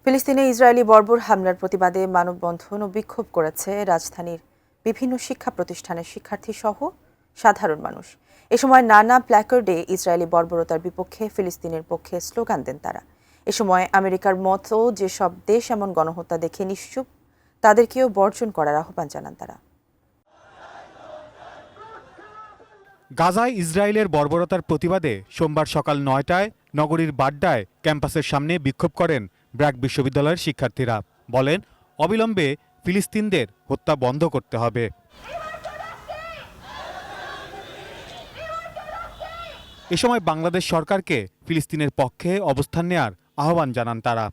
ফিলিস্তিনে ইসরায়েলি বর্বর হামলার প্রতিবাদে মানববন্ধন ও বিক্ষোভ করেছে রাজধানীর বিভিন্ন শিক্ষা প্রতিষ্ঠানের শিক্ষার্থী সহ সাধারণ মানুষ। এ সময় নানা প্ল্যাকার্ডে ইসরায়েলি বর্বরতার বিপক্ষে ফিলিস্তিনের পক্ষে স্লোগান দেন তারা। এ সময় আমেরিকার মতো যেসব দেশ এমন গণহত্যা দেখে নিশ্চুপ তাদেরকেও বর্জন করার আহ্বান জানান তারা। গাজায় ইসরায়েলের বর্বরতার প্রতিবাদে সোমবার সকাল ৯টায় নগরীর বাড্ডায় ক্যাম্পাসের সামনে বিক্ষোভ করেন ব্র্যাক বিশ্ববিদ্যালয়ের শিক্ষার্থীরা। বলেন, অবিলম্বে ফিলিস্তিনদের হত্যা বন্ধ করতে হবে। এ সময় বাংলাদেশ সরকারকে ফিলিস্তিনের পক্ষে অবস্থান নেয়ার আহ্বান জানান তারা।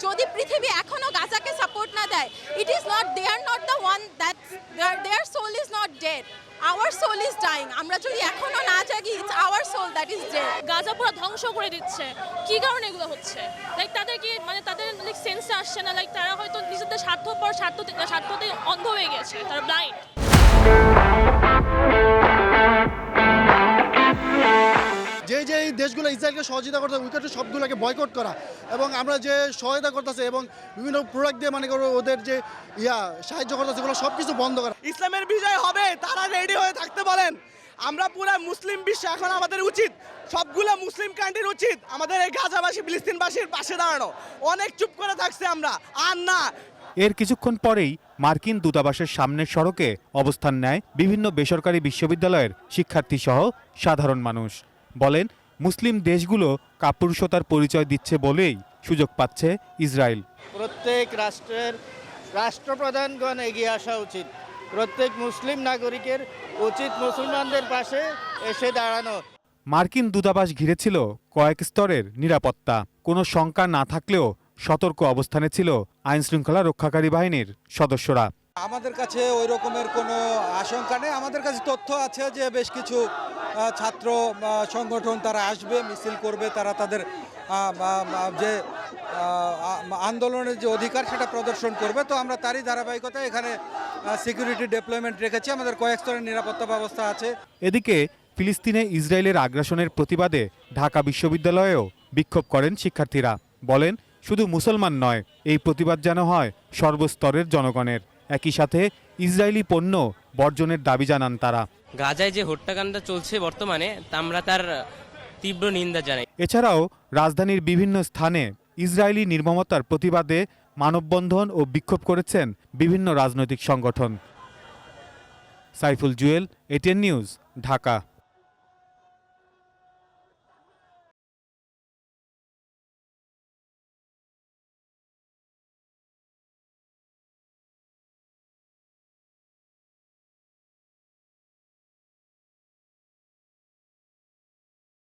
যদি পৃথিবী এখনো গাজাকে সাপোর্ট না দেয়, it is not they are not the one that their soul is not dead, our soul is dying. আমরা যদি এখনো না জাগি, it's our soul that is dead. Gaza পুরো ধ্বংস করে দিচ্ছে। কি কারণে এগুলো হচ্ছে? লাইক তাদের কি তাদের সেন্সে আসছে না? লাইক তারা হয়তো নিজেদের স্বার্থতে অন্ধ হয়ে গেছে, তারা ব্লাইন্ড। যে এই দেশগুলো ইসরায়েলকে সহযোগিতা করতে উইকেটে সবগুলোকে বয়কট করা, এবং আমরা যে সহায়তা করতেছে এবং বিভিন্ন প্রোডাক্ট দিয়ে ওদের যে সাহায্য করতেছে, এগুলো সব কিছু বন্ধ করা। ইসলামের বিজয় হবে, তারা রেডি হয়ে থাকতে বলেন। আমরা পুরো মুসলিম বিশ্ব এখন আমাদের উচিত, সবগুলো মুসলিম কান্ট্রির উচিত আমাদের এই গাজাবাসী ফিলিস্তিনবাসীর পাশে দাঁড়ানো। অনেক চুপ করে থাকছে আমরা, আর না। এর কিছুক্ষণ পরেই মার্কিন দূতাবাসের সামনের সড়কে অবস্থান নেয় বিভিন্ন বেসরকারি বিশ্ববিদ্যালয়ের শিক্ষার্থী সহ সাধারণ মানুষ। বলেন, মুসলিম দেশগুলো কাপুরুষতার পরিচয় দিচ্ছে বলেই সুযোগ পাচ্ছে ইসরায়েল। প্রত্যেক রাষ্ট্রের রাষ্ট্রপ্রধানগণ এগিয়ে আসা উচিত। প্রত্যেক মুসলিম নাগরিকের উচিত মুসলমানদের পাশে এসে দাঁড়ানো। মার্কিন দূতাবাস ঘিরে ছিল কয়েক স্তরের নিরাপত্তা। কোনো শঙ্কা না থাকলেও সতর্ক অবস্থানে ছিল আইনশৃঙ্খলা রক্ষাকারী বাহিনীর সদস্যরা। আমাদের কাছে ওই রকমের কোনো আশঙ্কা নেই। আমাদের কাছে তথ্য আছে যে বেশ কিছু ছাত্র সংগঠন তারা আসবে, মিছিল করবে, তারা তাদের যে আন্দোলনের যে অধিকার সেটা প্রদর্শন করবে। তো আমরা তারই ধারাবাহিকতায় এখানে সিকিউরিটি ডিপ্লয়মেন্ট রেখেছি। আমাদের কয়েক স্তরের নিরাপত্তা ব্যবস্থা আছে। এদিকে ফিলিস্তিনে ইসরায়েলের আগ্রাসনের প্রতিবাদে ঢাকা বিশ্ববিদ্যালয়েও বিক্ষোভ করেন শিক্ষার্থীরা। বলেন, শুধু মুসলমান নয়, এই প্রতিবাদ যেন হয় সর্বস্তরের জনগণের। একই সাথে ইসরায়েলি পণ্য বর্জনের দাবি জানান তারা। গাজায় যে হত্যাকাণ্ড চলছে বর্তমানে, আমরা তার তীব্র নিন্দা জানাই। এছাড়াও রাজধানীর বিভিন্ন স্থানে ইসরায়েলি নির্মমতার প্রতিবাদে মানববন্ধন ও বিক্ষোভ করেছেন বিভিন্ন রাজনৈতিক সংগঠন। Saiful Jewel, ATN news, Dhaka.